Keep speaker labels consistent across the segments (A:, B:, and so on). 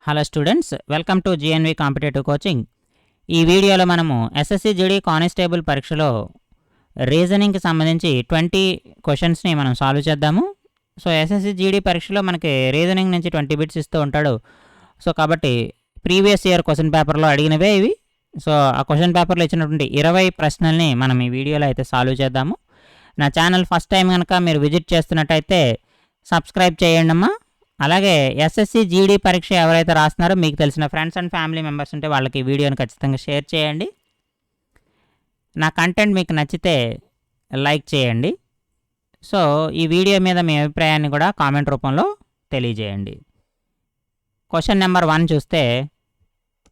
A: Hello students, welcome to GNV competitive coaching. ఈ వీడియోలో మనము ఎస్ఎస్సి జీడీ కానిస్టేబుల్ పరీక్షలో రీజనింగ్కి సంబంధించి 20 క్వశ్చన్స్ని మనం సాల్వ్ చేద్దాము. సో ఎస్ఎస్సి జీడీ పరీక్షలో మనకి రీజనింగ్ నుంచి 20 బిట్స్ ఇస్తూ ఉంటాడు. సో కాబట్టి ప్రీవియస్ ఇయర్ క్వశ్చన్ పేపర్లో అడిగినవే ఇవి. సో ఆ క్వశ్చన్ పేపర్లో ఇచ్చినటువంటి 20 ప్రశ్నల్ని మనం ఈ వీడియోలో అయితే సాల్వ్ చేద్దాము. నా ఛానల్ ఫస్ట్ టైం కనుక మీరు విజిట్ చేస్తున్నట్టయితే సబ్స్క్రైబ్ చేయండి అమ్మా. అలాగే ఎస్ఎస్సి జీడీ పరీక్ష ఎవరైతే రాస్తున్నారో మీకు తెలిసిన ఫ్రెండ్స్ అండ్ ఫ్యామిలీ మెంబర్స్ ఉంటే వాళ్ళకి ఈ వీడియోని ఖచ్చితంగా షేర్ చేయండి. నా కంటెంట్ మీకు నచ్చితే లైక్ చేయండి. సో ఈ వీడియో మీద మీ అభిప్రాయాన్ని కూడా కామెంట్ రూపంలో తెలియజేయండి. క్వశ్చన్ నెంబర్ 1 చూస్తే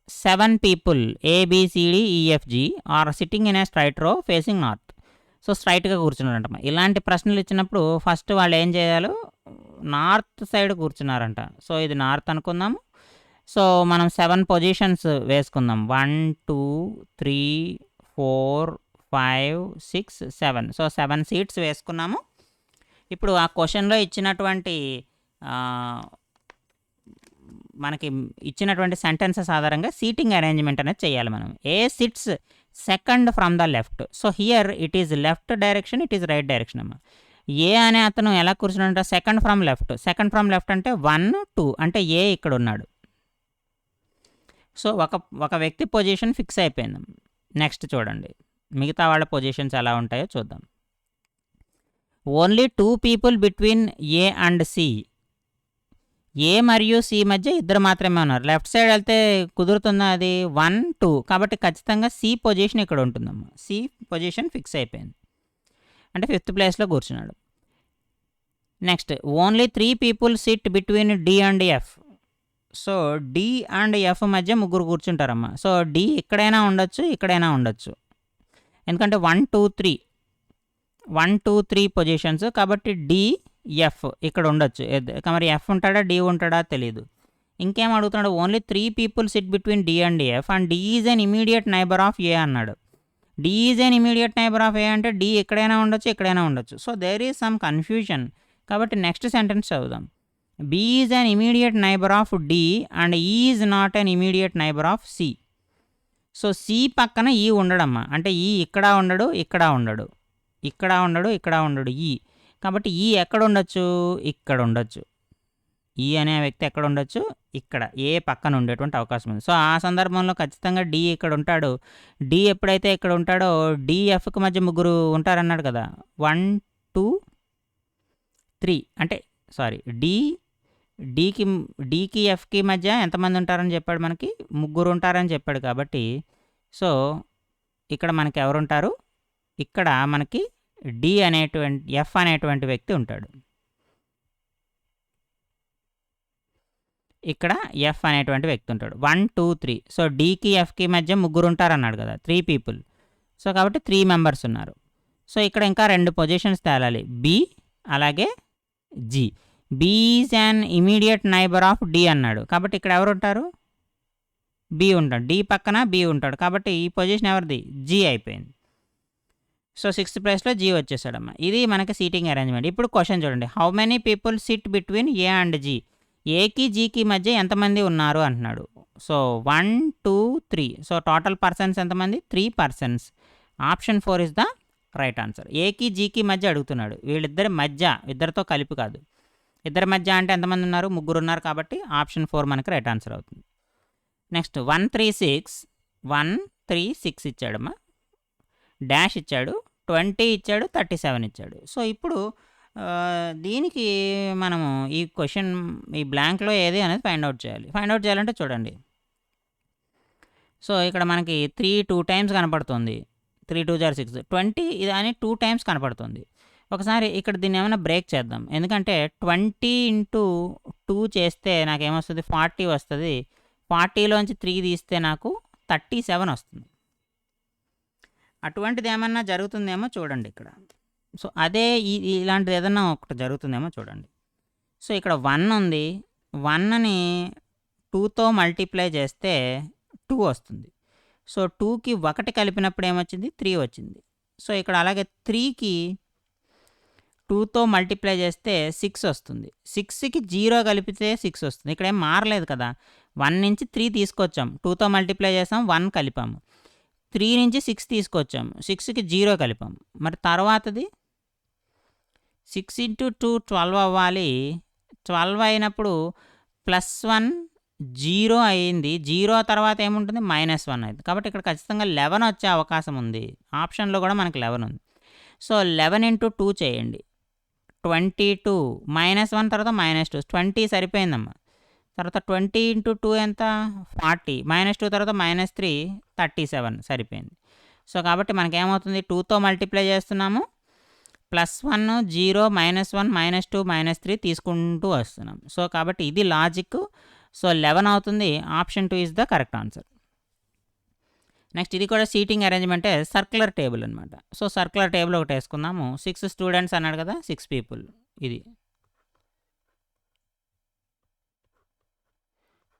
A: 7 people ABCDEFG are sitting in a straight row facing north. So స్ట్రైట్గా కూర్చున్నారంట. ఇలాంటి ప్రశ్నలు ఇచ్చినప్పుడు ఫస్ట్ వాళ్ళు ఏం చేయాలో నార్త్ సైడ్ కూర్చున్నారంట. సో ఇది నార్త్ అనుకుందాము. సో మనం 7 పొజిషన్స్ వేసుకుందాం. 1 2 3 4 5 6 7. సో 7 సీట్స్ వేసుకున్నాము. ఇప్పుడు ఆ క్వశ్చన్లో ఇచ్చినటువంటి మనకి ఇచ్చినటువంటి సెంటెన్సెస్ ఆధారంగా సీటింగ్ అరేంజ్మెంట్ అనేది చేయాలి మనం. A sits second from the left. So here it is left direction, it is right direction అమ్మ. ఏ అనే అతను ఎలా కూర్చున్నాడంటే second from left. Second from left అంటే 1 2 అంటే ఏ ఇక్కడ ఉన్నాడు. సో ఒక వ్యక్తి పొజిషన్ ఫిక్స్ అయిపోయింది. నెక్స్ట్ చూడండి మిగతా వాళ్ళ పొజిషన్స్ ఎలా ఉంటాయో చూద్దాం. Only 2 people between A and C. A మరియు సి మధ్య ఇద్దరు మాత్రమే ఉన్నారు. లెఫ్ట్ సైడ్ వెళ్తే కుదురుతుందా? అది 1 2 కాబట్టి ఖచ్చితంగా సి పొజిషన్ ఇక్కడ ఉంటుందమ్మా. సి పొజిషన్ ఫిక్స్ అయిపోయింది అంటే 5th ప్లేస్లో కూర్చున్నాడు. Next only 3 people sit between D and F. So D and F మధ్య ముగ్గురు కూర్చుంటారమ్మా. సో డి ఇక్కడైనా ఉండొచ్చు, ఇక్కడైనా ఉండొచ్చు. ఎందుకంటే 1 2 3 పొజిషన్స్ కాబట్టి డి ఎఫ్ ఇక్కడ ఉండొచ్చు. మరి ఎఫ్ ఉంటాడా డి ఉంటాడా తెలియదు. ఇంకేం అడుగుతున్నాడు? Only 3 people sit between D and F and D is an immediate neighbour of A అన్నాడు. D is an immediate neighbour of A అంటే డి ఎక్కడైనా ఉండొచ్చు, ఎక్కడైనా ఉండొచ్చు. So there is some confusion. కాబట్టి నెక్స్ట్ సెంటెన్స్ చదువుదాం. B is an immediate neighbour of D and E is not an immediate neighbour of C. So C పక్కన E ఉండడమ్మా. అంటే ఈ ఇక్కడ ఉండడు, ఇక్కడ ఉండడు, ఇక్కడ ఉండడు, ఇక్కడ ఉండడు ఈ. కాబట్టి ఈ ఎక్కడ ఉండొచ్చు? ఇక్కడ ఉండొచ్చు. ఈ అనే వ్యక్తి ఎక్కడ ఉండొచ్చు? ఇక్కడ ఏ పక్కన ఉండేటువంటి అవకాశం ఉంది. సో ఆ సందర్భంలో ఖచ్చితంగా డి ఇక్కడ ఉంటాడు. డి ఎప్పుడైతే ఇక్కడ ఉంటాడో డిఎఫ్కి మధ్య ముగ్గురు ఉంటారన్నాడు కదా. 1 2 3 అంటే సారీ డికి ఎఫ్కి మధ్య ఎంతమంది ఉంటారని చెప్పాడు? మనకి ముగ్గురు ఉంటారని చెప్పాడు. కాబట్టి సో ఇక్కడ మనకి ఎవరు ఉంటారు? ఇక్కడ మనకి డి అనేటువంటి ఎఫ్ అనేటువంటి వ్యక్తి ఉంటాడు. ఇక్కడ ఎఫ్ అనేటువంటి వ్యక్తి ఉంటాడు. 1 2 3. సో డికి ఎఫ్కి మధ్య ముగ్గురు ఉంటారన్నాడు కదా, 3 people. సో కాబట్టి 3 members ఉన్నారు. సో ఇక్కడ ఇంకా 2 పొజిషన్స్ తేలాలి. బి అలాగే G. B is an immediate neighbour of D అన్నాడు. కాబట్టి ఇక్కడ ఎవరు ఉంటారు? బి ఉంటాడు. డి పక్కన బి ఉంటాడు. కాబట్టి ఈ పొజిషన్ ఎవరిది? జి అయిపోయింది. సో 6th ప్లేస్లో జీ వచ్చేసాడమ్మా. ఇది మనకి సీటింగ్ అరేంజ్మెంట్. ఇప్పుడు క్వశ్చన్ చూడండి. How many people sit between A and G. ఏకి జీకి మధ్య ఎంతమంది ఉన్నారు అంటున్నాడు. సో 1 2 3. సో టోటల్ పర్సన్స్ ఎంతమంది? 3 persons. Option 4 is the right answer. ఏకి జీకి మధ్య అడుగుతున్నాడు. వీళ్ళిద్దరి మధ్య, ఇద్దరితో కలిపి కాదు. ఇద్దరి మధ్య అంటే ఎంతమంది ఉన్నారు? ముగ్గురు ఉన్నారు. కాబట్టి ఆప్షన్ 4 మనకి రైట్ ఆన్సర్ అవుతుంది. నెక్స్ట్ 1 3 6. 1 3 6 ఇచ్చాడమ్మా. డాష్ ఇచ్చాడు, 20 ఇచ్చాడు, 37 ఇచ్చాడు. సో ఇప్పుడు దీనికి మనము ఈ క్వశ్చన్ ఈ బ్లాంక్లో ఏది అనేది ఫైండ్ అవుట్ చేయాలి. ఫైండ్ అవుట్ చేయాలంటే చూడండి. సో ఇక్కడ మనకి 3 2 times కనపడుతుంది. 3 2 6. 20 ఇది అని 2 times కనపడుతుంది. ఒకసారి ఇక్కడ దీన్ని ఏమైనా బ్రేక్ చేద్దాం. ఎందుకంటే 20 into 2 చేస్తే నాకేమొస్తుంది? 40 వస్తుంది. 40లోంచి 3 తీస్తే నాకు 37 వస్తుంది. అటువంటిది ఏమన్నా జరుగుతుందేమో చూడండి ఇక్కడ. సో అదే ఇలాంటిది ఏదన్నా ఒకటి జరుగుతుందేమో చూడండి. సో ఇక్కడ 1 ఉంది. 1ని 2తో మల్టిప్లై చేస్తే 2 వస్తుంది. సో 2కి 1 కలిపినప్పుడు ఏమొచ్చింది? 3 వచ్చింది. సో ఇక్కడ అలాగే 3కి 2తో మల్టిప్లై చేస్తే 6 వస్తుంది. 6కి 0 కలిపితే 6 వస్తుంది. ఇక్కడ ఏం మారలేదు కదా. 1 నుంచి 3 తీసుకొచ్చాం, 2తో మల్టిప్లై చేసాం, 1 కలిపాము. 3 నుంచి 6 తీసుకొచ్చాము, 6కి 0 కలిపాము. మరి తర్వాతది 6 × 2 12 అవ్వాలి. 12 అయినప్పుడు +1 0 అయింది. 0 తర్వాత ఏముంటుంది, -1 అయింది. కాబట్టి ఇక్కడ ఖచ్చితంగా 11 వచ్చే అవకాశం ఉంది. ఆప్షన్లో కూడా మనకి 11 ఉంది. సో 11 × 2 చేయండి, 22. -1 తర్వాత -2, 20 సరిపోయిందమ్మా. తర్వాత 20 × 2 ఎంత, 40. -2 తర్వాత -3, 37 సరిపోయింది. సో కాబట్టి మనకేమవుతుంది, 2తో మల్టిప్లై చేస్తున్నాము, +1 0 -1 -2 -3 తీసుకుంటూ వస్తున్నాం. సో కాబట్టి ఇది లాజిక్. సో 11 అవుతుంది. Option 2 is the correct answer. Next ఇది కూడా సీటింగ్ అరేంజ్మెంటే, సర్క్యులర్ టేబుల్ అనమాట. సో సర్క్యులర్ టేబుల్ ఒకటి వేసుకుందాము. 6 స్టూడెంట్స్ అన్నాడు కదా, 6 పీపుల్ ఇది.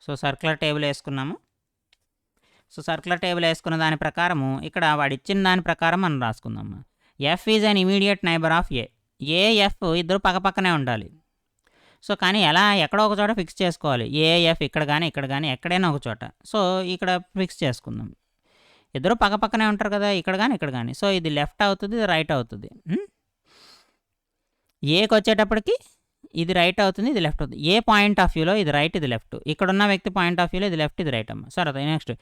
A: సో సర్క్యులర్ టేబుల్ వేసుకున్నాము. సో సర్క్యులర్ టేబుల్ వేసుకున్న దాని ప్రకారము ఇక్కడ వాడు ఇచ్చిన దాని ప్రకారం మనం రాసుకుందాము. F is an immediate neighbour of A. A F ఇద్దరు పక్కపక్కనే ఉండాలి. సో కానీ ఎలా, ఎక్కడో ఒక చోట ఫిక్స్ చేసుకోవాలి. ఏ ఎఫ్ ఇక్కడ కానీ ఇక్కడ కానీ ఎక్కడైనా ఒక చోట. సో ఇక్కడ ఫిక్స్ చేసుకుందాం. ఇద్దరు పక్కపక్కనే ఉంటారు కదా, ఇక్కడ కానీ ఇక్కడ కానీ. సో ఇది లెఫ్ట్ అవుతుంది, ఇది రైట్ అవుతుంది. ఏకి వచ్చేటప్పటికి ఇది రైట్ అవుతుంది, ఇది లెఫ్ట్ అవుతుంది. ఏ పాయింట్ ఆఫ్ వ్యూలో ఇది రైట్, ఇది లెఫ్ట్. ఇక్కడున్న వ్యక్తి పాయింట్ ఆఫ్ వ్యూలో ఇది లెఫ్ట్, ఇది రైట్ అమ్మ. సరే next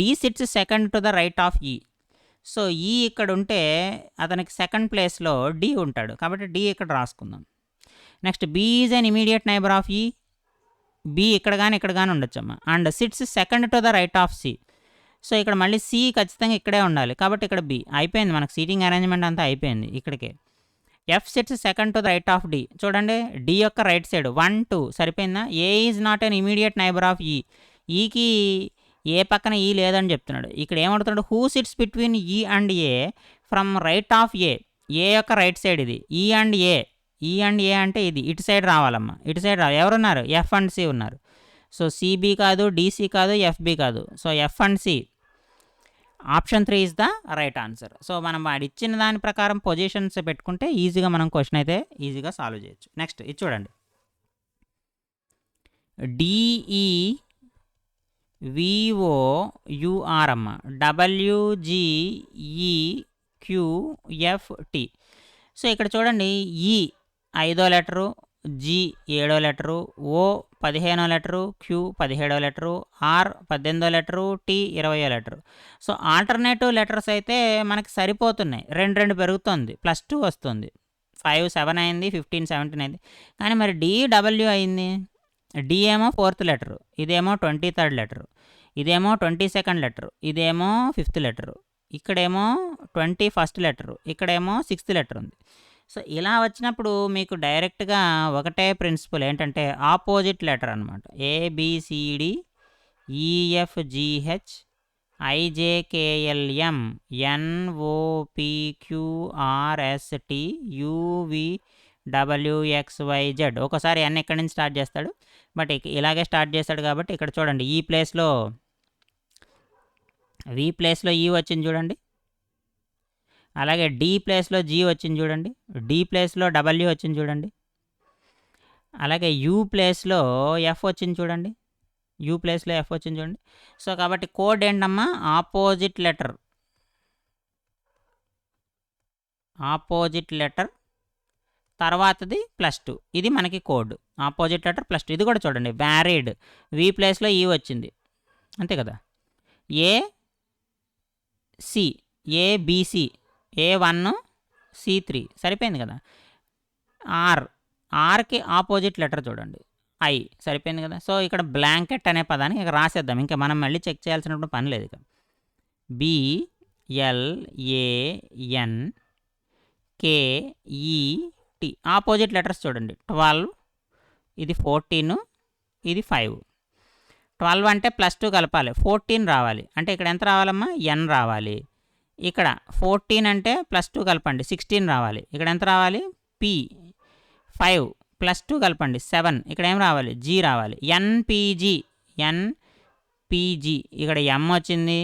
A: D sits second to the right of E. So E ఇక్కడ ఉంటే అతనికి సెకండ్ ప్లేస్లో డి ఉంటాడు, కాబట్టి డి ఇక్కడ రాసుకుందాం. Next B is an immediate neighbour of E. B ఇక్కడ కానీ ఇక్కడ కానీ ఉండొచ్చమ్మా. And sits second to the right of C. So ఇక్కడ మళ్ళీ సి ఖచ్చితంగా ఇక్కడే ఉండాలి, కాబట్టి ఇక్కడ బి. అయిపోయింది, మనకు సీటింగ్ అరేంజ్మెంట్ అంతా అయిపోయింది ఇక్కడికే. F sits second to the right of D. చూడండి డి యొక్క రైట్ సైడ్ 1 2 సరిపోయిందా. A is not an immediate neighbour of E. ఈకి ఏ పక్కన ఈ లేదని చెప్తున్నాడు. ఇక్కడ ఏమడుతున్నాడు, who sits between E and A from right of A. A యొక్క రైట్ సైడ్ ఇది, ఈ అండ్ ఏ. ఈ అండ్ ఏ అంటే ఇది ఇటు సైడ్ రావాలమ్మా, ఇటు సైడ్ రావాలి. ఎవరున్నారు, ఎఫ్ అండ్ సి ఉన్నారు. సో సిబి కాదు, డిసి కాదు, ఎఫ్బి కాదు. So F and C. Option 3 is the right answer. So మనం వాడు ఇచ్చిన దాని ప్రకారం పొజిషన్స్ పెట్టుకుంటే ఈజీగా మనం క్వశ్చన్ అయితే ఈజీగా సాల్వ్ చేయొచ్చు. నెక్స్ట్ ఇది చూడండి, డిఈ విఓయుఆర్ అమ్మ, WGEQFT. సో ఇక్కడ చూడండి, ఈ 5వ లెటరు, జి 7వ లెటరు, ఓ 15వ లెటరు, క్యూ 17వ లెటరు, ఆర్ 18వ లెటరు, టీ 20వ లెటరు. సో ఆల్టర్నేటివ్ లెటర్స్ అయితే మనకి సరిపోతున్నాయి, 2 పెరుగుతుంది, +2 వస్తుంది. 5 7 అయింది, 15 17 అయింది. కానీ మరి DW అయింది. డి ఏమో 4th లెటరు, ఇదేమో 23rd లెటరు, ఇదేమో 22nd లెటరు, ఇదేమో 5th లెటరు, ఇక్కడేమో 21st లెటరు, ఇక్కడేమో 6th లెటర్ ఉంది. సో ఇలా వచ్చినప్పుడు మీకు డైరెక్ట్గా ఒకటే ప్రిన్సిపల్ ఏంటంటే ఆపోజిట్ లెటర్ అనమాట. ABCD EFGH IJKLM NOPQRST UVWXYZ. ఒకసారి అన్ని ఎక్కడి నుంచి స్టార్ట్ చేస్తాడు, బట్ ఇలాగే స్టార్ట్ చేస్తాడు. కాబట్టి ఇక్కడ చూడండి, ఈ ప్లేస్లో వి ప్లేస్లో ఈ వచ్చింది చూడండి, అలాగే డి ప్లేస్లో జీ వచ్చింది చూడండి, డి ప్లేస్లో డబ్ల్యూ వచ్చింది చూడండి, అలాగే యూ ప్లేస్లో ఎఫ్ వచ్చింది చూడండి, యూ ప్లేస్లో ఎఫ్ వచ్చింది చూడండి. సో కాబట్టి కోడ్ ఏంటమ్మా, ఆపోజిట్ లెటర్, ఆపోజిట్ లెటర్ తర్వాతది +2. ఇది మనకి కోడ్, ఆపోజిట్ లెటర్ +2. ఇది కూడా చూడండి, వ్యారీడ్, వి ప్లేస్లో ఈ వచ్చింది, అంతే కదా. ఏసి, ఏబిసి, A1 C3 సరిపోయింది కదా. ఆర్కి ఆపోజిట్ లెటర్ చూడండి, ఐ సరిపోయింది కదా. సో ఇక్కడ బ్లాంకెట్ అనే పదాన్ని ఇక రాసేద్దాం, ఇంకా మనం మళ్ళీ చెక్ చేయాల్సినప్పుడు పని లేదు. ఇక BLANKET ఆపోజిట్ లెటర్స్ చూడండి, 12, ఇది 14, ఇది 5. 12 అంటే +2 కలపాలి, 14 రావాలి. అంటే ఇక్కడ ఎంత రావాలమ్మా, N రావాలి. ఇక్కడ 14 అంటే +2 కలపండి, 16 రావాలి. ఇక్కడ ఎంత రావాలి, P. 5 +2 కలపండి, 7. ఇక్కడ ఏం రావాలి, G రావాలి. NPG ఇక్కడ M వచ్చింది,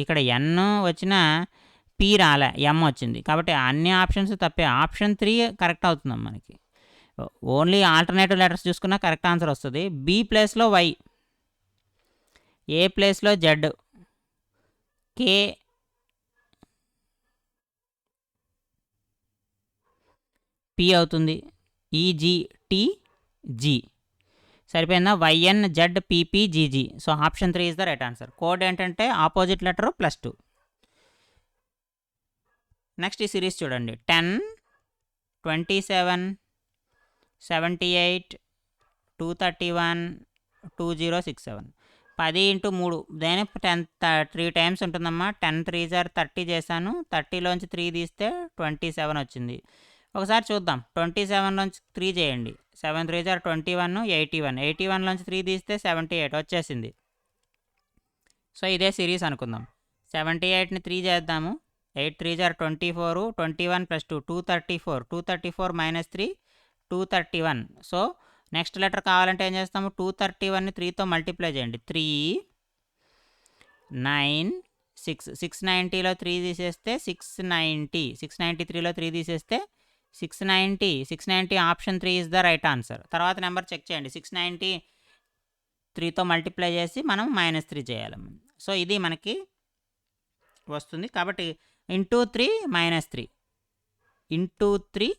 A: ఇక్కడ N వచ్చిన P పి రాలే, ఎం వచ్చింది. కాబట్టి అన్ని ఆప్షన్స్ తప్పే. ఆప్షన్ 3 కరెక్ట్ అవుతుందమ్మ మనకి. ఓన్లీ ఆల్టర్నేటివ్ లెటర్స్ చూసుకున్నా కరెక్ట్ ఆన్సర్ వస్తుంది. బి ప్లేస్లో వై, ఏ ప్లేస్లో జెడ్, కే పి అవుతుంది, ఈజీ టీ జీ. సరిపోయిందా? YN Z PP GG. So option 3 is the right answer. Code ఏంటంటే ఆపోజిట్ లెటరు +2. నెక్స్ట్ ఈ సిరీస్ చూడండి. 10, 27, 78, 231, 2067. 10 × 3 దేని 3 టైమ్స్ ఉంటుందమ్మా. 10 3s are 30 చేశాను. 30లోంచి 3 తీస్తే 27 వచ్చింది. ఒకసారి చూద్దాం. 27లోంచి 3 చేయండి. 7 3s are 21, 81. 81లోంచి 3 తీస్తే 78 వచ్చేసింది. సో ఇదే సిరీస్ అనుకుందాం. 78ని 3 చేద్దాము. 8 3s are 24, 21 + 2 234, 234 - 3 231. So next letter కావాలంటే ఏం చేస్తాము? 231ని 3తో మల్టిప్లై చేయండి. 3 9 6 690లో 3 తీసేస్తే 690, 693లో 3 తీసేస్తే 690. 690 option 3 is the right answer. తర్వాత నెంబర్ చెక్ చేయండి. 690 3తో మల్టిప్లై చేసి మనం -3 చేయాలి. సో ఇది మనకి వస్తుంది. కాబట్టి ఇంటూ 3 -3 ఇంటూ 3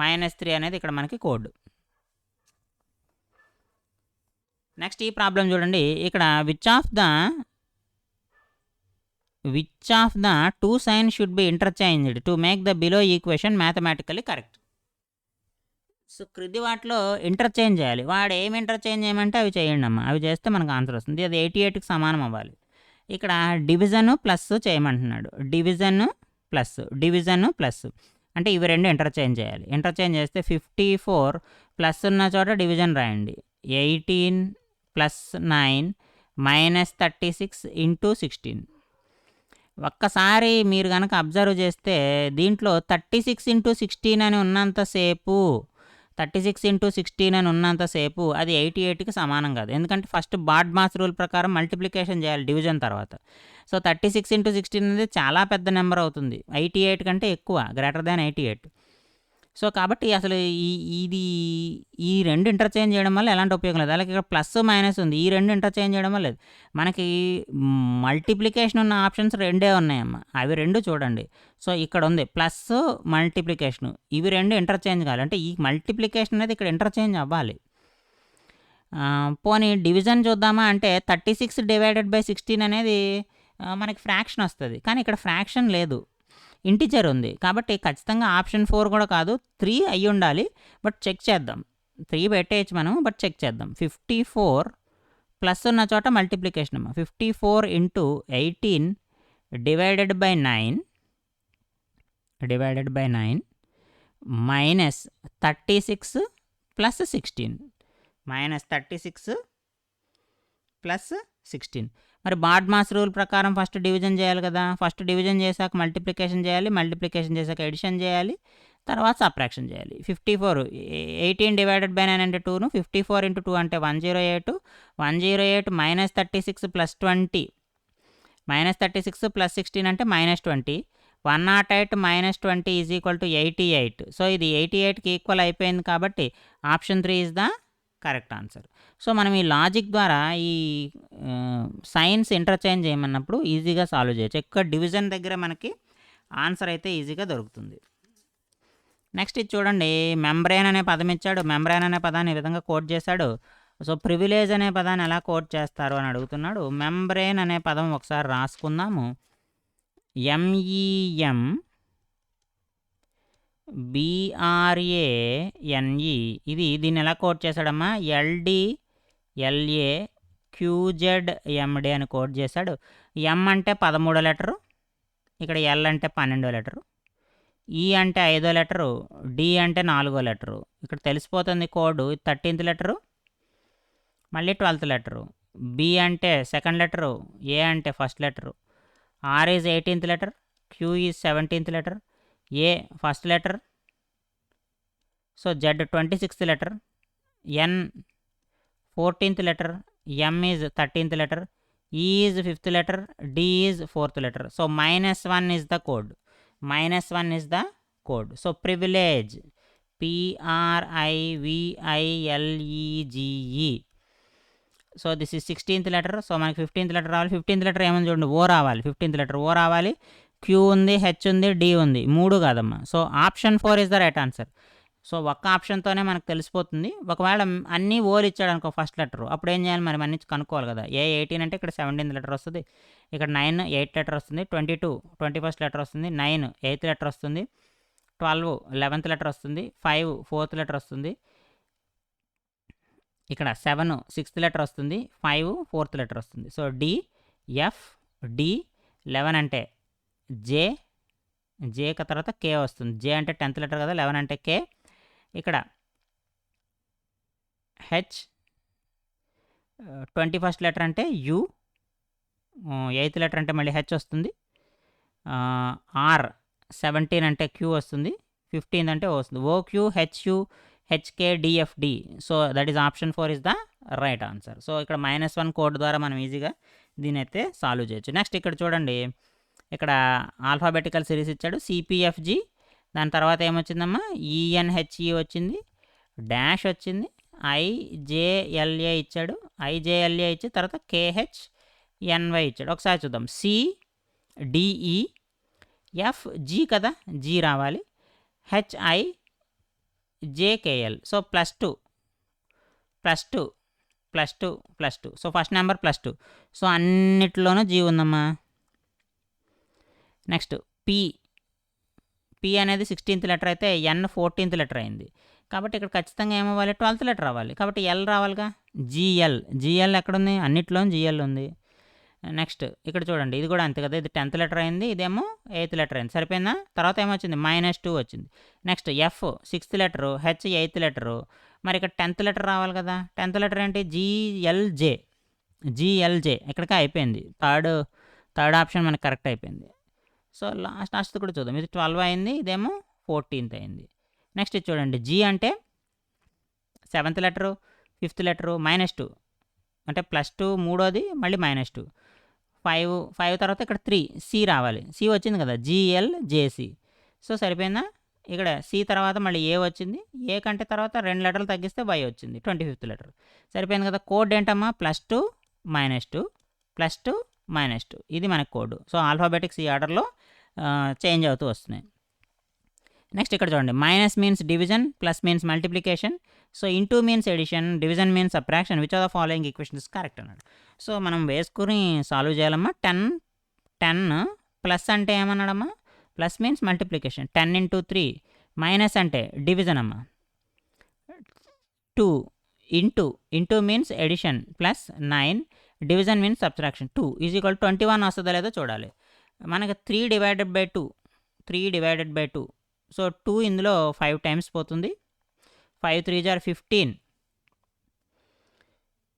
A: -3 అనేది ఇక్కడ మనకి కోడ్. నెక్స్ట్ ఈ ప్రాబ్లం చూడండి. ఇక్కడ which of the 2 signs should be interchanged to make the below equation mathematically correct. So క్రింది వాటిలో ఇంటర్చేంజ్ చేయాలి. వాడు ఏమి ఇంటర్చేంజ్ చేయమంటే అవి చేయండి అమ్మ. అవి చేస్తే మనకు ఆన్సర్ వస్తుంది. అది 88కి సమానం అవ్వాలి. ఇక్కడ డివిజన్ ప్లస్ చేయమంటున్నాడు. డివిజన్ ప్లస్ అంటే ఇవి రెండు ఇంటర్చేంజ్ చేయాలి. ఇంటర్చేంజ్ చేస్తే 54 ప్లస్ ఉన్న చోట డివిజన్ రాయండి. 18 + 9 -36 × 16. ఒక్కసారి మీరు కనుక అబ్జర్వ్ చేస్తే దీంట్లో 36 × 16 అని ఉన్నంతసేపు 36 × 16 అని ఉన్నంతసేపు అది 88కి సమానం కాదు. ఎందుకంటే ఫస్ట్ బాడ్-మాస్ రూల్ ప్రకారం మల్టిప్లికేషన్ చేయాలి డివిజన్ తర్వాత. సో 36 × 16 అనేది చాలా పెద్ద నెంబర్ అవుతుంది. 88 కంటే ఎక్కువ, >88. సో కాబట్టి అసలు ఈ రెండు ఇంటర్చేంజ్ చేయడం వల్ల ఎలాంటి ఉపయోగం లేదు. అలాగే ఇక్కడ ప్లస్ మైనస్ ఉంది. ఈ రెండు ఇంటర్చేంజ్ చేయడం వల్ల లేదు. మనకి మల్టిప్లికేషన్ ఉన్న ఆప్షన్స్ రెండే ఉన్నాయమ్మా. అవి రెండు చూడండి. సో ఇక్కడ ఉంది ప్లస్ మల్టిప్లికేషను. ఇవి రెండు ఇంటర్చేంజ్ కావాలి. అంటే ఈ మల్టిప్లికేషన్ అనేది ఇక్కడ ఇంటర్చేంజ్ అవ్వాలి. పోనీ డివిజన్ చూద్దామా అంటే 36 / 16 అనేది మనకి ఫ్రాక్షన్ వస్తుంది. కానీ ఇక్కడ ఫ్రాక్షన్ లేదు, ఇంటిజర్ ఉంది. కాబట్టి ఖచ్చితంగా ఆప్షన్ 4 కూడా కాదు, 3 అయ్యి ఉండాలి. బట్ చెక్ చేద్దాం. 3 పెట్టేయచ్చు మనం, బట్ చెక్ చేద్దాం. 54 ప్లస్ ఉన్న చోట మల్టిప్లికేషన్ అమ్మ. 54 × 18 / 9 -36 + 16 -36 + 16. మరి బాడ్-మాస్ రూల్ ప్రకారం ఫస్ట్ డివిజన్ చేయాలి కదా. ఫస్ట్ డివిజన్ చేశాక మల్టిప్లికేషన్ చేయాలి, మల్టిప్లికేషన్ చేశాక ఎడిషన్ చేయాలి, తర్వాత సబ్ట్రాక్షన్ చేయాలి. 54 18 / 9 అంటే 2ను 54 × 2 అంటే 108 108 -36 + 20 -36 + 16 అంటే -20 108 - 20 = 88. సో ఇది 88కి ఈక్వల్ అయిపోయింది. కాబట్టి option 3 is the correct answer. So మనం ఈ లాజిక్ ద్వారా ఈ సైన్స్ ఇంటర్చేంజ్ చేయమన్నప్పుడు ఈజీగా సాల్వ్ చేయొచ్చు. ఎక్కువ డివిజన్ దగ్గర మనకి ఆన్సర్ అయితే ఈజీగా దొరుకుతుంది. నెక్స్ట్ ఇది చూడండి. మెంబ్రేన్ అనే పదం ఇచ్చాడు. మెంబ్రేన్ అనే పదాన్ని ఈ విధంగా కోడ్ చేశాడు. సో ప్రివిలేజ్ అనే పదాన్ని ఎలా కోడ్ చేస్తారు అని అడుగుతున్నాడు. మెంబ్రేన్ అనే పదం ఒకసారి రాసుకుందాము. MEMBRANE. దీన్ని ఎలా కోడ్ చేశాడమ్మా? LDLAQZMD అని కోడ్ చేశాడు. M అంటే 13వ లెటరు, ఇక్కడ L అంటే 12వ లెటరు, E అంటే 5వ లెటరు, D అంటే 4వ లెటరు. ఇక్కడ తెలిసిపోతుంది కోడ్. 13th లెటరు, మళ్ళీ 12th లెటరు, B అంటే 2nd లెటరు, A అంటే 1st letter, R is 18th letter, Q is 17th letter, A 1st letter, so Z 26th letter, N 14th letter, M is 13th letter, E is fifth letter, D is fourth letter. So -1 is the code. -1 is the code. So privilege, PRIVILEGE. So this is 16th letter. So మనకి 15th letter రావాలి. 15th letter ఏమని చూడండి, ఓ రావాలి. 15th letter O రావాలి. Queue ఉంది, H ఉంది, D ఉంది, 3 కాదమ్మా. So option 4 is the right answer. So ఒక్క ఆప్షన్తోనే మనకు తెలిసిపోతుంది. ఒకవేళ అన్నీ ఓలు ఇచ్చాడు అనుకో ఫస్ట్ లెటర్, అప్పుడు ఏం చేయాలి మరి అన్ని కనుక్కోవాలి కదా. 18 అంటే ఇక్కడ 17th లెటర్ వస్తుంది, ఇక్కడ 9 8th లెటర్ వస్తుంది, 22 21st లెటర్ వస్తుంది, 9 8th లెటర్ వస్తుంది, 12 11th లెటర్ వస్తుంది, 5 4th లెటర్ వస్తుంది, ఇక్కడ 7 6th లెటర్ వస్తుంది, 5 4th లెటర్ వస్తుంది. సో డి ఎఫ్ డి, 11 అంటే జే, జేక తర్వాత కే వస్తుంది. జే అంటే 10th లెటర్ కదా, 11 అంటే కే. ఇక్కడ హెచ్ 21st లెటర్ అంటే యు, 8th లెటర్ అంటే మళ్ళీ హెచ్ వస్తుంది. ఆర్ 17 అంటే క్యూ వస్తుంది, 15 అంటే ఓ వస్తుంది. O Q H U H K D F D. So that is option 4 is the right answer. So ఇక్కడ -1 కోడ్ ద్వారా మనం ఈజీగా దీని అయితే సాల్వ్ చేయొచ్చు. నెక్స్ట్ ఇక్కడ చూడండి, ఇక్కడ ఆల్ఫాబెటికల్ సిరీస్ ఇచ్చాడు, సిపిఎఫ్జి. దాని తర్వాత ఏమొచ్చిందమ్మా, ఈఎన్హెచ్ఈ వచ్చింది, డాష్ వచ్చింది, ఐజేఎల్ఏ ఇచ్చాడు, ఐజేఎల్ఏ ఇచ్చి తర్వాత కేహెచ్ఎన్వై ఇచ్చాడు. ఒకసారి చూద్దాం. సిడిఈ ఎఫ్జి కదా, జీ రావాలి, HI JKL. So +2 +2 +2 +2. So first number +2. So అన్నిట్లోనూ జీ ఉందమ్మా. నెక్స్ట్ పి, పి అనేది 16th లెటర్ అయితే ఎన్ 14th లెటర్ అయింది. కాబట్టి ఇక్కడ ఖచ్చితంగా ఏమవ్వాలి, 12th లెటర్ రావాలి. కాబట్టి ఎల్ రావాలిగా. జిఎల్, జిఎల్ ఎక్కడుంది, అన్నిట్లోనూ జిఎల్ ఉంది. నెక్స్ట్ ఇక్కడ చూడండి, ఇది కూడా అంతే కదా, ఇది 10th లెటర్ అయింది, ఇదేమో 8th లెటర్ అయింది. సరిపోయిందా? తర్వాత ఏమొచ్చింది, -2 వచ్చింది. Next F 6th letter, H 8th letter. మరి ఇక్కడ 10th లెటర్ రావాలి కదా. 10th లెటర్ ఏంటి, జిఎల్జే, జిఎల్జే ఇక్కడికి అయిపోయింది. థర్డ్ ఆప్షన్ మనకి కరెక్ట్ అయిపోయింది. సో లాస్ట్ కూడా చూద్దాం. ఇది 12 అయింది, ఇదేమో 14th అయింది. నెక్స్ట్ ఇది చూడండి, జీ అంటే 7th లెటరు, 5th లెటరు, -2 అంటే +2 మూడోది, మళ్ళీ -2, 5 తర్వాత ఇక్కడ 3 సి రావాలి. సి వచ్చింది కదా, జిఎల్జేసి. సో సరిపోయిందా? ఇక్కడ సి తర్వాత మళ్ళీ ఏ వచ్చింది, ఏ కంటే తర్వాత 2 లెటర్లు తగ్గిస్తే వై వచ్చింది, 25th లెటర్. సరిపోయింది కదా. కోడ్ ఏంటమ్మా, +2 -2 +2 -2. ఇది మనకి కోడ్. సో ఆల్ఫాబెటిక్స్ ఈ ఆర్డర్లో చేంజ్ అవుతూ వస్తున్నాయి. నెక్స్ట్ ఇక్కడ చూడండి, minus means division, plus means multiplication. So into means addition, division means subtraction. Which are the following equation is correct అన్నాడు. సో మనం వేసుకుని సాల్వ్ చేయాలమ్మా. 10 ప్లస్ అంటే ఏమన్నాడమ్మా, ప్లస్ మీన్స్ మల్టిప్లికేషన్. 10 × 3 మైనస్ అంటే డివిజన్ అమ్మా. 2 into means addition, plus 9 division means subtraction. 2 = 21 వస్తుందో లేదో చూడాలి. మనకి 3 / 2. సో 2 ఇందులో 5 టైమ్స్ పోతుంది. 5 × 3 = 15.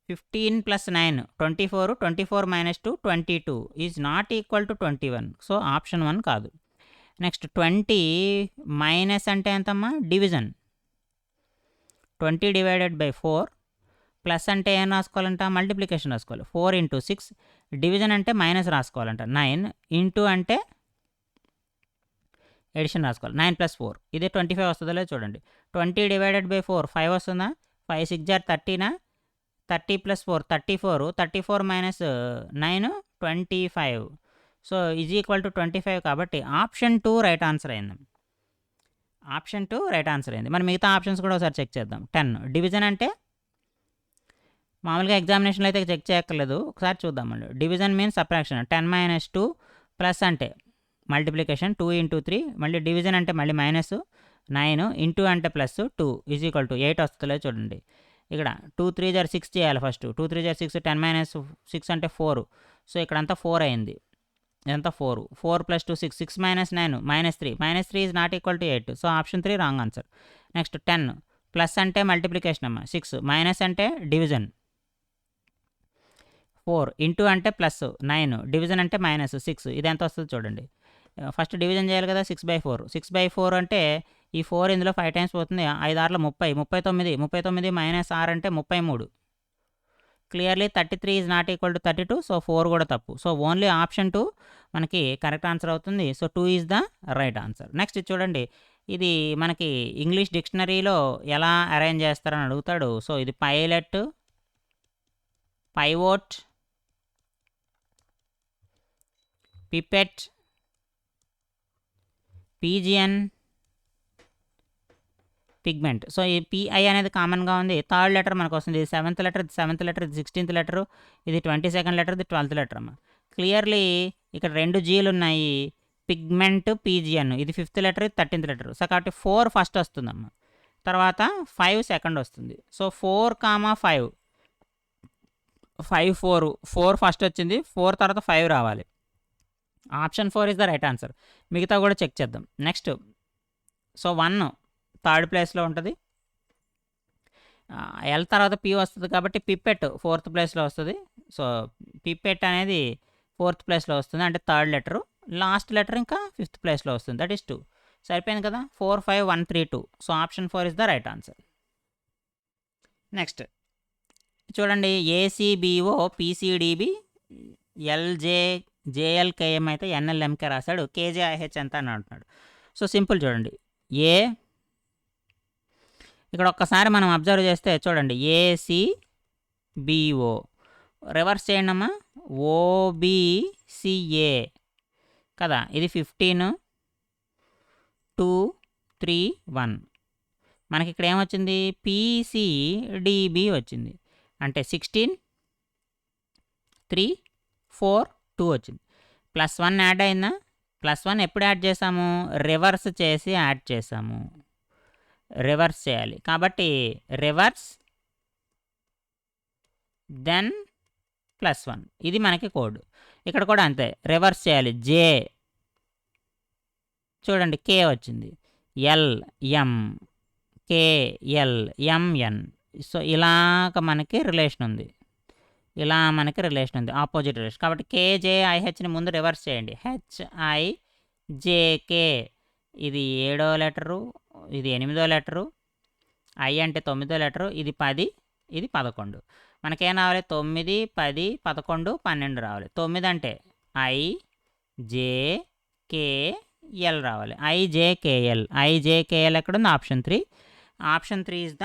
A: 15 + 9 24. 24 - 2 22 is not equal to 21. So option 1 కాదు. నెక్స్ట్ 20 మైనస్ అంటే ఎంతమ్మా, డివిజన్. 20 / 4. ప్లస్ అంటే ఏం రాసుకోవాలంట, మల్టిప్లికేషన్ రాసుకోవాలి. 4 × 6. డివిజన్ అంటే మైనస్ రాసుకోవాలంట. 9 ఇంటూ అంటే ఎడిషన్ రాసుకోవాలి. 9 + 4 ఇదే 25 వస్తుందో లేదో చూడండి. 20 / 4 5 వస్తుందా, 5 × 6 = 30నా, 30 + 4 34, 34 - 9 25. సో = 25 కాబట్టి ఆప్షన్ 2 రైట్ ఆన్సర్ అయింది. ఆప్షన్ 2 రైట్ ఆన్సర్ అయింది. మరి మిగతా ఆప్షన్స్ కూడా ఒకసారి చెక్ చేద్దాం. 10 డివిజన్ అంటే మామూలుగా ఎగ్జామినేషన్లో అయితే చెక్ చేయక్కర్లేదు, ఒకసారి చూద్దామండి. Division means subtraction. 10 - 2 ప్లస్ అంటే మల్టిప్లికేషన్ 2 × 3, మళ్ళీ డివిజన్ అంటే మళ్ళీ -9 ఇంటూ అంటే +2 = 8 వస్తుందో చూడండి. ఇక్కడ 2 × 3 = 6 చేయాలి ఫస్ట్. 2 × 3 = 6, 10 - 6 అంటే 4. సో ఇక్కడంతా 4 అయింది, ఇదంతా 4. 4 + 2 6, 6 - 9 -3. -3 is not equal to 8. So option 3 wrong answer. Next 10 plus అంటే మల్టిప్లికేషన్ అమ్మా. 6 మైనస్ అంటే డివిజన్. 4 ఇంటూ అంటే +9 డివిజన్ అంటే -6. ఇది ఎంత వస్తుందో చూడండి. ఫస్ట్ డివిజన్ చేయాలి కదా. 6/4. 6/4 అంటే ఈ 4 ఇందులో 5 టైమ్స్ పోతుంది. 5 × 6 = 30. 39 - 6 అంటే 33. Clearly 33 is not equal to 32. So 4 కూడా తప్పు. సో ఓన్లీ ఆప్షన్ 2 మనకి కరెక్ట్ ఆన్సర్ అవుతుంది. So 2 is the right answer. Next చూడండి, ఇది మనకి ఇంగ్లీష్ డిక్షనరీలో ఎలా అరేంజ్ చేస్తారని అడుగుతాడు. సో ఇది pilot, pivot, pipette, pigeon, pigment. So ఈ పిఐ అనేది కామన్గా ఉంది. థర్డ్ లెటర్ మనకు వస్తుంది. ఇది 7th లెటర్, ఇది 7th లెటర్, ఇది 16th లెటరు, ఇది 22nd లెటర్, ఇది 12th లెటర్ అమ్మ. క్లియర్లీ ఇక్కడ 2 జీలు ఉన్నాయి, పిగ్మెంట్, పీజియన్. ఇది 5th లెటర్, ఇది 13th లెటర్. సో కాబట్టి 4 ఫస్ట్ వస్తుందమ్మ, తర్వాత 5 సెకండ్ వస్తుంది. సో 4,5, 5 4 ఫస్ట్ వచ్చింది, 4 తర్వాత 5 రావాలి. Option 4 is the right answer. మిగతా కూడా చెక్ చేద్దాం. నెక్స్ట్ సో 1 థర్డ్ ప్లేస్లో ఉంటుంది, ఎల్ తర్వాత పి వస్తుంది కాబట్టి పిపెట్ 4th ప్లేస్లో వస్తుంది. సో పిపెట్ అనేది 4th ప్లేస్లో వస్తుంది, అంటే థర్డ్ లెటరు. లాస్ట్ లెటర్ ఇంకా 5th ప్లేస్లో వస్తుంది, దట్ ఈస్ 2. సరిపోయింది కదా, 4 5 1 3 2. So option 4 is the right answer. Next చూడండి, ఏసీబీఓ పీసీడీబీ జేఎల్కేఎం అయితే ఎన్ఎల్ఎంకే రాశాడు, కేజేఐహెచ్ ఎంత అని అంటున్నాడు. సో సింపుల్ చూడండి, ఇక్కడ ఒక్కసారి మనం అబ్జర్వ్ చేస్తే చూడండి, ఏసీబీఓ రివర్స్ చేయండి అమ్మా, ఓబీసీఏ కదా, ఇది 15 2 3 1. మనకి ఇక్కడ ఏమొచ్చింది, పీసీడీబీ వచ్చింది, అంటే 16 3 4 2 వచ్చింది. +1 యాడ్ అయిందా, +1 ఎప్పుడు యాడ్ చేసాము, రివర్స్ చేసి యాడ్ చేసాము, రివర్స్ చేయాలి కాబట్టి రివర్స్ దెన్ +1, ఇది మనకి కోడ్. ఇక్కడ కూడా అంతే, రివర్స్ చేయాలి. జే చూడండి, కే వచ్చింది, L M, K L M N. So ఇలాగ మనకి రిలేషన్ ఉంది, ఇలా మనకి రిలేషన్ ఉంది, ఆపోజిట్ రిలేషన్. కాబట్టి కేజేఐహెచ్ని ముందు రివర్స్ చేయండి, హెచ్ఐజేకే. ఇది 7వ లెటరు, ఇది 8వ లెటరు, ఐ అంటే 9వ లెటరు, ఇది 10, ఇది 11. మనకేం రావాలి, 9 10 11 12 రావాలి. 9 అంటే ఐజేకేఎల్ రావాలి, ఐజేకేఎల్. ఐజేకేఎల్ ఎక్కడుంది, option 3. Option 3 is the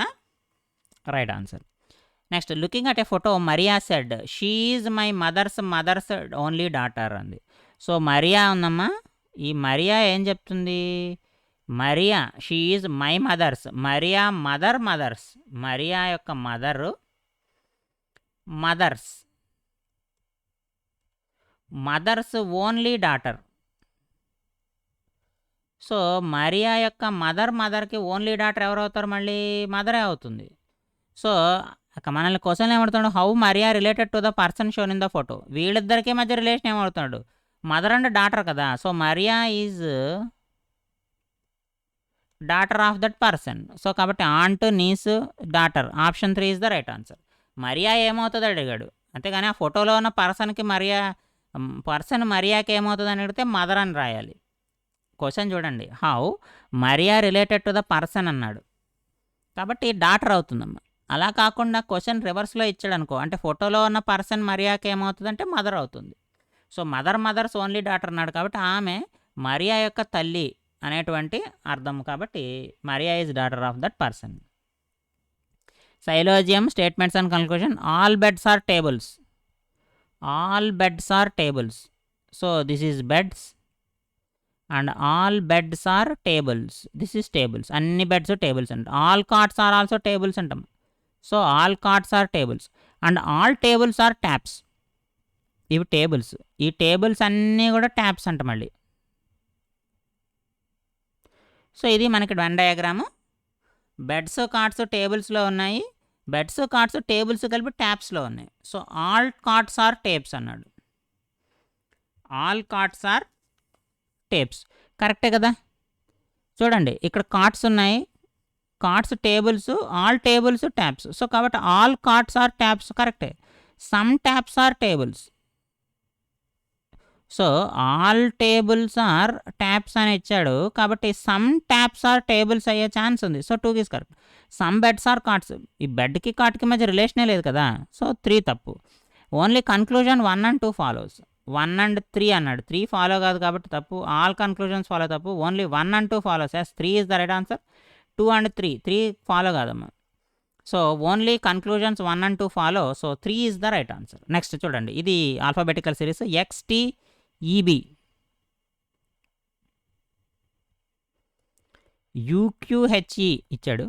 A: right answer. Next, looking at a photo Maria said she is my mother's only daughter అంది. సో మరియా ఉందమ్మా, ఈ మరియా ఏం చెప్తుంది, Maria she is my mother's, Maria mother's, Maria యొక్క mother's only daughter. So Maria యొక్క మదర్కి only daughter ఎవరు అవుతారు, మళ్ళీ మదరే అవుతుంది. సో మనల్ని క్వశ్చన్ ఏమడుతున్నాడు, how Maria related to the person shown in the photo. వీళ్ళిద్దరికీ మధ్య రిలేషన్ ఏమవుతున్నాడు, మదర్ అండ్ డాటర్ కదా. So Maria is daughter of that person. So కాబట్టి aunt niece's daughter, option 3 is the right answer. Maria ఏమవుతుంది అడిగాడు, అంతేగాని ఆ ఫోటోలో ఉన్న పర్సన్కి పర్సన్ మరియాకి ఏమవుతుంది అని అడిగితే మదర్ అని రాయాలి. క్వశ్చన్ చూడండి, how Maria related to the person అన్నాడు కాబట్టి డాటర్ అవుతుందమ్మా. అలా కాకుండా క్వశ్చన్ రివర్స్లో ఇచ్చాడు అనుకో, అంటే ఫోటోలో ఉన్న పర్సన్ మరియాకి ఏమవుతుంది అంటే మదర్ అవుతుంది. సో మదర్స్ ఓన్లీ డాటర్ అన్నాడు కాబట్టి ఆమె మరియా యొక్క తల్లి అనేటువంటి అర్థం, కాబట్టి Maria is daughter of that person. Syllogism statements and conclusion. All beds are tables. So this is beds and all beds are tables, this is tables. అన్ని బెడ్స్ టేబుల్స్ అంట. All carts are also tables అంటాం. So all carts are tables and all tables are taps. ఇవి tables, ఈ tables అన్నీ కూడా taps అంట మళ్ళీ. So ఇది మనకి వెన్ డయాగ్రాము. బెడ్స్ కార్ట్స్ టేబుల్స్లో ఉన్నాయి, బెడ్స్ కార్ట్స్ టేబుల్స్ కలిపి ట్యాప్స్లో ఉన్నాయి. So all carts are tapes అన్నాడు, ఆల్ కార్ట్స్ ఆర్ టేప్స్. కరెక్టే కదా. చూడండి ఇక్కడ కార్ట్స్ ఉన్నాయి, carts tables, all tables taps. So కాబట్టి ఆల్ కార్ట్స్ ఆర్ ట్యాప్స్ కరెక్టే. Some taps are tables. So all tables are taps అని ఇచ్చాడు కాబట్టి సమ్ ట్యాప్స్ ఆర్ టేబుల్స్ అయ్యే ఛాన్స్ ఉంది. So 2 is correct. Some beds are cots, ఈ బెడ్కి కాట్కి మధ్య రిలేషనే లేదు కదా, సో 3 తప్పు. Only conclusion 1 and 2 follows. 1 and 3 అన్నాడు, 3 ఫాలో కాదు కాబట్టి తప్పు. ఆల్ కన్క్లూజన్స్ ఫాలో తప్పు. Only 1 and 2 follows. Yes, 3 is the right answer. 2 and 3 follow కాదమ్మా. So only conclusions 1 and 2 follow. So 3 is the right answer. Next చూడండి, ఇది alphabetical series. XTEB, UQHE ఇచ్చాడు,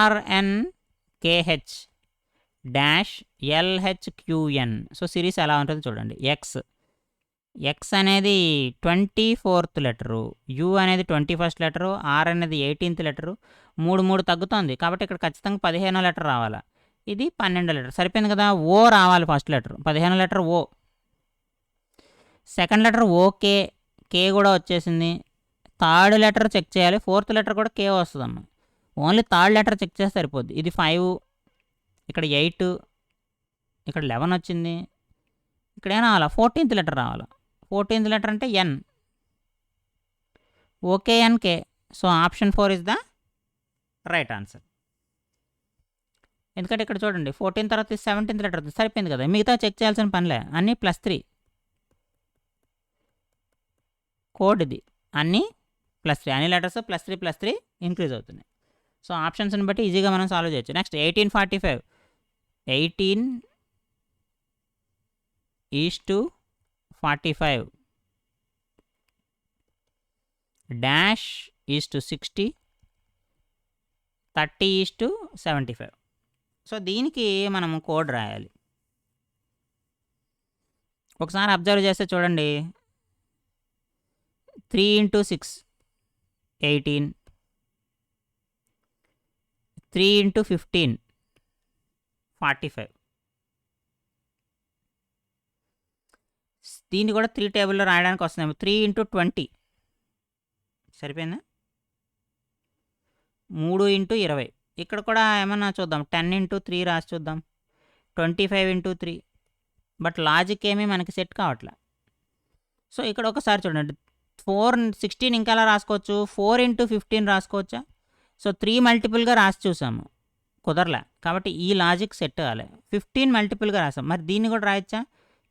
A: RNKH dash LHQN. So series ఎలా ఉంటుంది చూడండి. X అనేది 24th letter, you అనేది 21st letter, are అనేది 18th లెటరు. 3 తగ్గుతుంది కాబట్టి ఇక్కడ ఖచ్చితంగా 15వ లెటర్ రావాలా. ఇది 12వ లెటర్, సరిపోయింది కదా. ఓ రావాలి ఫస్ట్ లెటర్, 15వ letter O. Second letter okay, K కూడా వచ్చేసింది. థర్డ్ లెటర్ చెక్ చేయాలి, 4th లెటర్ కూడా కే వస్తుందమ్మా. ఓన్లీ థర్డ్ లెటర్ చెక్ చేస్తే సరిపోద్ది. ఇది 5, ఇక్కడ 8, ఇక్కడ 11 వచ్చింది. ఇక్కడ ఏం రావాలా, 14th లెటర్ రావాలా. 14th లెటర్ అంటే N, okay N K. So option 4 is the right answer. ఎందుకంటే ఇక్కడ చూడండి 14 తర్వాత 17th లెటర్ అవుతుంది, సరిపోయింది కదా. మిగతా చెక్ చేయాల్సిన పనిలే, అన్నీ +3 కోడ్. ఇది అన్నీ +3, అన్ని లెటర్స్ +3 ఇంక్రీజ్ అవుతున్నాయి. సో ఆప్షన్స్ని బట్టి ఈజీగా మనం సాల్వ్ చేయొచ్చు. Next 1845, 18:45 dash /60, 30:75. సో దీనికి మనం కోడ్ రాయాలి. ఒకసారి అబ్జర్వ్ చేస్తే చూడండి, 3 × 6 18, 3 × 15 45. దీన్ని కూడా 3 టేబుల్లో రాయడానికి వస్తున్నాము. 3 × 20 సరిపోయిందా. 3 × 20. ఇక్కడ కూడా ఏమన్నా చూద్దాం, 10 × 3 రాసి చూద్దాం. 25 × 3. బట్ లాజిక్ ఏమీ మనకి సెట్ కావట్లే. సో ఇక్కడ ఒకసారి చూడండి, 16 ఇంకా ఎలా రాసుకోవచ్చు, 4 × 15 రాసుకోవచ్చా. సో 3 మల్టిపుల్గా రాసి చూసాము, కుదరలే. కాబట్టి ఈ లాజిక్ సెట్ అవ్వాలి. 15 మల్టిపుల్గా రాసాం, మరి దీన్ని కూడా రాయొచ్చా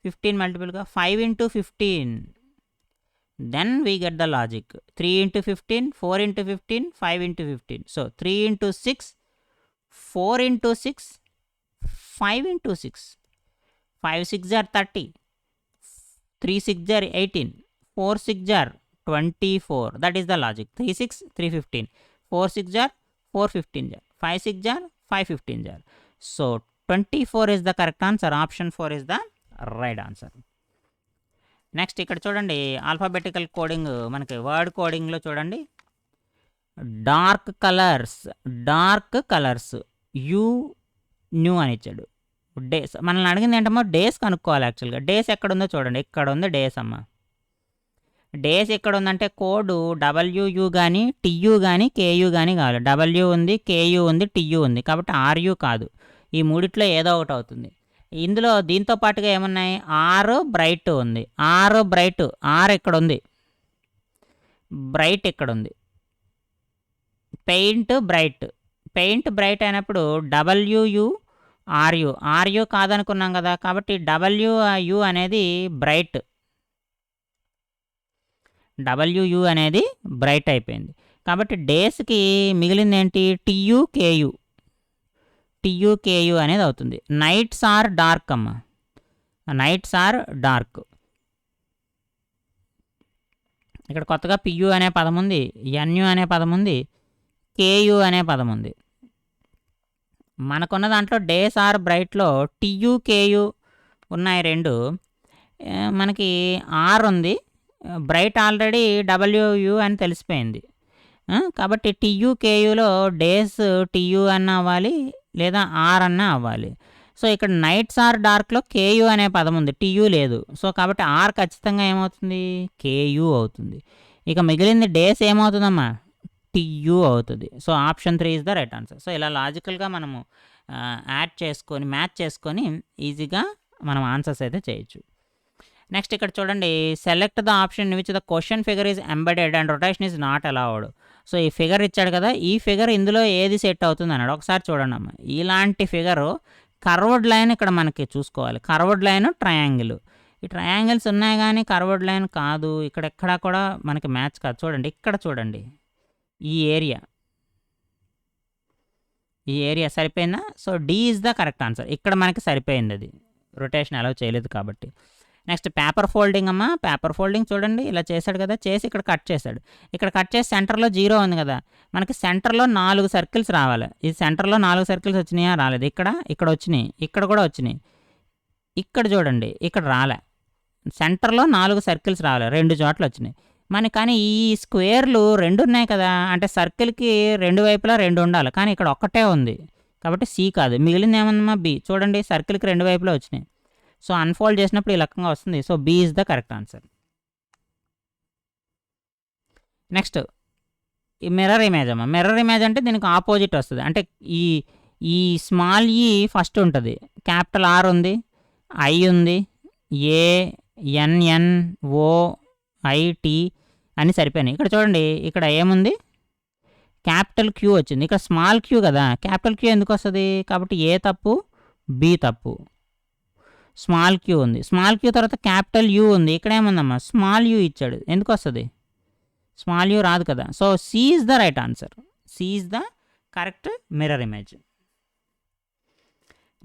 A: 15 మల్టిపుల్గా. 5 × 15, then we get the logic. 3 × 15, 4 × 15, 5 × 15. So 3 × 6, 4 × 6, 5 × 6. 5 6 are 30, 3 6 are 18, 4 6 are 24. That is the logic. 3 6 3 15, 4 6 are 4 15 are, 5 6 are 5 15 are. So 24 is the correct answer. Option 4 is the right answer. Next ఇక్కడ చూడండి, ఆల్ఫాబెటికల్ కోడింగ్ మనకి వర్డ్ కోడింగ్లో చూడండి, dark colours you new అని ఇచ్చాడు. Days మనల్ని అడిగింది ఏంటమ్మా, days కనుక్కోవాలి. యాక్చువల్గా డేస్ ఎక్కడుందో చూడండి, ఇక్కడ ఉంది డేస్ అమ్మ. డేస్ ఎక్కడ ఉందంటే కోడ్ WU కానీ TU కానీ KU కానీ కావాలి. W ఉంది, KU ఉంది, TU ఉంది, కాబట్టి RU కాదు. ఈ మూడిట్లో ఏదో ఒకటి అవుతుంది. ఇందులో దీంతో పాటుగా ఏమున్నాయి, ఆర్ బ్రైట్ ఉంది. ఆర్ ఇక్కడ ఉంది, బ్రైట్ ఇక్కడ ఉంది. పెయింట్ బ్రైట్ అయినప్పుడు RU కాదనుకున్నాం కదా, కాబట్టి WU అనేది బ్రైట్ అయిపోయింది. కాబట్టి డేస్కి మిగిలింది ఏంటి, TU అనేది అవుతుంది. నైట్స్ ఆర్ డార్క్ అమ్మ, నైట్స్ ఆర్ డార్క్. ఇక్కడ కొత్తగా PU అనే పదం ఉంది, NU అనే పదం ఉంది, KU అనే పదం ఉంది. మనకున్న దాంట్లో డేస్ ఆర్ బ్రైట్లో TU KU ఉన్నాయి రెండు. మనకి ఆర్ ఉంది, బ్రైట్ ఆల్రెడీ WU అని తెలిసిపోయింది. కాబట్టి TU KUలో డేస్ TU అన్న అవ్వాలి, లేదా ఆర్ అన్న అవ్వాలి. సో ఇక్కడ నైట్స్ ఆర్ డార్క్లో KU అనే పదం ఉంది, TU లేదు. సో కాబట్టి ఆర్ ఖచ్చితంగా ఏమవుతుంది, KU అవుతుంది. ఇక మిగిలింది డేస్ ఏమవుతుందమ్మా, TU అవుతుంది. So option 3 is the right answer. So ఇలా లాజికల్గా మనము మ్యాచ్ చేసుకొని ఈజీగా మనం ఆన్సర్స్ అయితే చేయొచ్చు. నెక్స్ట్ ఇక్కడ చూడండి, select the option which the question figure is embedded and rotation is not allowed. So ఈ ఫిగర్ ఇచ్చాడు కదా, ఈ ఫిగర్ ఇందులో ఏది సెట్ అవుతుంది అన్నాడు. ఒకసారి చూడండి అమ్మ, ఇలాంటి ఫిగరు కర్వ్డ్ లైన్ ఇక్కడ మనకి చూసుకోవాలి. కర్వ్డ్ లైన్, ట్రయాంగిల్, ఈ ట్రయాంగిల్స్ ఉన్నాయి కానీ కర్వ్డ్ లైన్ కాదు. ఇక్కడ ఎక్కడా కూడా మనకి మ్యాచ్ కాదు. చూడండి ఇక్కడ చూడండి, ఈ ఏరియా సరిపోయిందా? So D is the correct answer. ఇక్కడ మనకి సరిపోయింది, అది రొటేషన్ అలౌ చేయలేదు కాబట్టి. నెక్స్ట్ పేపర్ ఫోల్డింగ్ అమ్మ. పేపర్ ఫోల్డింగ్ చూడండి, ఇలా చేశాడు కదా, చేసి ఇక్కడ కట్ చేశాడు. ఇక్కడ కట్ చేసి సెంటర్లో 0 ఉంది కదా, మనకి సెంటర్లో 4 సర్కిల్స్ రావాలి. ఈ సెంటర్లో 4 సర్కిల్స్ వచ్చినాయా? రాలేదు. ఇక్కడ వచ్చినాయి, ఇక్కడ కూడా వచ్చినాయి. ఇక్కడ చూడండి, ఇక్కడ రాలే. సెంటర్లో 4 సర్కిల్స్ రావాలి, 2 చోట్ల వచ్చినాయి. కానీ ఈ స్క్వేర్లు 2 ఉన్నాయి కదా, అంటే సర్కిల్కి 2 వైపులా 2 ఉండాలి, కానీ ఇక్కడ ఒక్కటే ఉంది కాబట్టి సి కాదు. మిగిలింది ఏమన్నా బి. చూడండి సర్కిల్కి 2 వైపులా వచ్చినాయి. సో అన్ఫోల్డ్ చేసినప్పుడు ఈ రకంగా వస్తుంది. So B is the correct answer. Next ఈ మిర్రర్ ఇమేజ్ అమ్మ. మిర్రర్ ఇమేజ్ అంటే దీనికి ఆపోజిట్ వస్తుంది. అంటే ఈ స్మాల్ ఈ ఫస్ట్ ఉంటుంది, క్యాపిటల్ ఆర్ ఉంది, ఐ ఉంది, ఏ ఎన్ఎన్ ఓ ఐటి అని సరిపోయినాయి. ఇక్కడ చూడండి, ఇక్కడ ఏముంది? క్యాపిటల్ క్యూ వచ్చింది. ఇక్కడ స్మాల్ క్యూ కదా, క్యాపిటల్ క్యూ ఎందుకు వస్తుంది? కాబట్టి ఏ తప్పు, బి తప్పు. స్మాల్ క్యూ ఉంది, స్మాల్ క్యూ తర్వాత క్యాపిటల్ యూ ఉంది. ఇక్కడ ఏముందమ్మా? స్మాల్ యూ ఇచ్చాడు, ఎందుకు వస్తుంది? స్మాల్ యూ రాదు కదా. So C is the right answer. C is the correct mirror image.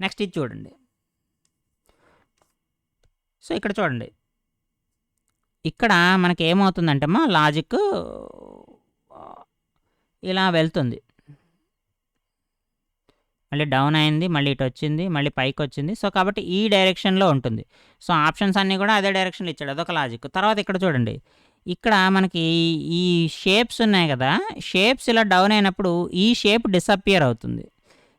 A: Next ఇది చూడండి. సో ఇక్కడ చూడండి, ఇక్కడ మనకి ఏమవుతుందంటే అమ్మా, లాజిక్ ఇలా వెళ్తుంది, మళ్ళీ డౌన్ అయింది, మళ్ళీ ఇటు వచ్చింది, మళ్ళీ పైకి వచ్చింది. సో కాబట్టి ఈ డైరెక్షన్లో ఉంటుంది. సో ఆప్షన్స్ అన్నీ కూడా అదే డైరెక్షన్లో ఇచ్చాడు, అదొక లాజిక్. తర్వాత ఇక్కడ చూడండి, ఇక్కడ మనకి ఈ షేప్స్ ఉన్నాయి కదా, షేప్స్ ఇలా డౌన్ అయినప్పుడు ఈ షేప్ డిసప్పియర్ అవుతుంది,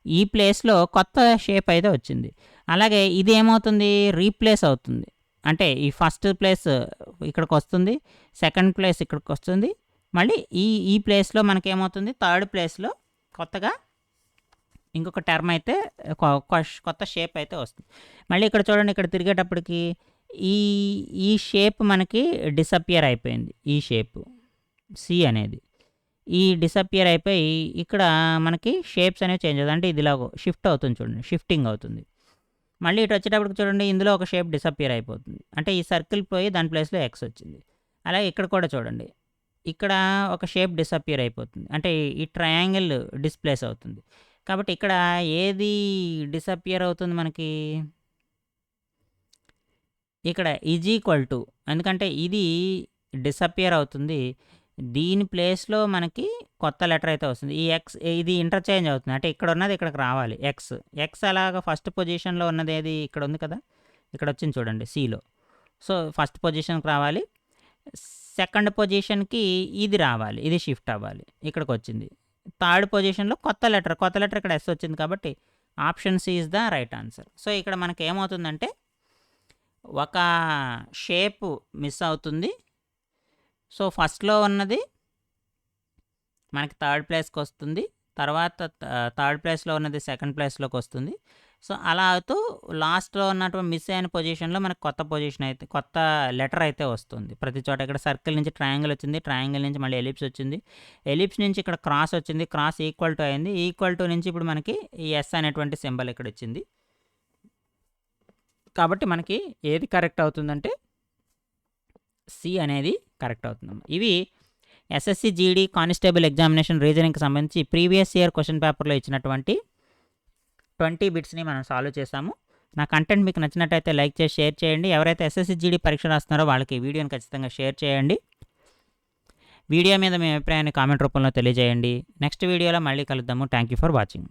A: ఈ ప్లేస్లో కొత్త షేప్ అయితే వచ్చింది. అలాగే ఇది ఏమవుతుంది? రీప్లేస్ అవుతుంది. అంటే ఈ ఫస్ట్ ప్లేస్ ఇక్కడికి వస్తుంది, సెకండ్ ప్లేస్ ఇక్కడికి వస్తుంది, మళ్ళీ ఈ ప్లేస్లో మనకి ఏమవుతుంది? థర్డ్ ప్లేస్లో కొత్తగా ఇంకొక టర్మ్ అయితే కొత్త షేప్ అయితే వస్తుంది. మళ్ళీ ఇక్కడ చూడండి, ఇక్కడ తిరిగేటప్పటికి ఈ షేప్ మనకి డిసప్పియర్ అయిపోయింది. ఈ షేప్ సి అనేది ఈ డిసప్పియర్ అయిపోయి ఇక్కడ మనకి షేప్స్ అనేవి చేంజ్ అవుతుంది. అంటే ఇదిలా షిఫ్ట్ అవుతుంది, చూడండి షిఫ్టింగ్ అవుతుంది. మళ్ళీ ఇటు వచ్చేటప్పటికి చూడండి, ఇందులో ఒక షేప్ డిసప్పియర్ అయిపోతుంది. అంటే ఈ సర్కిల్ పోయి దాని ప్లేస్లో ఎక్స్ వచ్చింది. అలాగే ఇక్కడ కూడా చూడండి, ఇక్కడ ఒక షేప్ డిసప్పియర్ అయిపోతుంది. అంటే ఈ ట్రయాంగిల్ డిస్ప్లేస్ అవుతుంది. కాబట్టి ఇక్కడ ఏది డిసప్పియర్ అవుతుంది మనకి? ఇక్కడ ఈజ్ ఈక్వల్ టు, ఎందుకంటే ఇది డిసప్పియర్ అవుతుంది, దీని ప్లేస్లో మనకి కొత్త లెటర్ అయితే వస్తుంది. ఈ ఎక్స్ ఇది ఇంటర్చేంజ్ అవుతుంది, అంటే ఇక్కడ ఉన్నది ఇక్కడికి రావాలి. ఎక్స్ అలాగా ఫస్ట్ పొజిషన్లో ఉన్నది ఏది? ఇక్కడ ఉంది కదా, ఇక్కడ వచ్చింది చూడండి సిలో. సో ఫస్ట్ పొజిషన్కి రావాలి, సెకండ్ పొజిషన్కి ఇది రావాలి, ఇది షిఫ్ట్ అవ్వాలి, ఇక్కడికి వచ్చింది. థర్డ్ పొజిషన్లో కొత్త లెటర్ ఇక్కడ ఎస్ వచ్చింది, కాబట్టి option C is the right answer. So ఇక్కడ మనకి ఏమవుతుందంటే ఒక షేప్ మిస్ అవుతుంది. సో ఫస్ట్లో ఉన్నది మనకి థర్డ్ ప్లేస్కి వస్తుంది, తర్వాత థర్డ్ ప్లేస్లో ఉన్నది సెకండ్ ప్లేస్లోకి వస్తుంది. సో అలా అవుతూ లాస్ట్లో ఉన్నటువంటి మిస్ అయిన పొజిషన్లో మనకు కొత్త పొజిషన్ అయితే, కొత్త లెటర్ అయితే వస్తుంది ప్రతి చోట. ఇక్కడ సర్కిల్ నుంచి ట్రయాంగిల్ వచ్చింది, ట్రయాంగిల్ నుంచి మళ్ళీ ఎలిప్స్ వచ్చింది, ఎలిప్స్ నుంచి ఇక్కడ క్రాస్ వచ్చింది, క్రాస్ ఈక్వల్ టు అయింది, ఈక్వల్ టు నుంచి ఇప్పుడు మనకి ఈ ఎస్ అనేటువంటి సింబల్ ఇక్కడ వచ్చింది. కాబట్టి మనకి ఏది కరెక్ట్ అవుతుందంటే సి అనేది కరెక్ట్ అవుతుంది. ఇవి ఎస్ఎస్సి జీడీ కానిస్టేబుల్ ఎగ్జామినేషన్ రీజనింగ్కి సంబంధించి ప్రీవియస్ ఇయర్ క్వశ్చన్ పేపర్లో ఇచ్చినటువంటి 20 బిట్స్ని మనం సాల్వ్ చేసాము. నా కంటెంట్ మీకు నచ్చినట్టయితే లైక్ చేసి షేర్ చేయండి. ఎవరైతే ఎస్ఎస్సి జీడీ పరీక్ష రాస్తున్నారో వాళ్ళకి ఈ వీడియోని ఖచ్చితంగా షేర్ చేయండి. వీడియో మీద మీ అభిప్రాయాన్ని కామెంట్ రూపంలో తెలియజేయండి. నెక్స్ట్ వీడియోలో మళ్ళీ కలుద్దాము. Thank you for watching.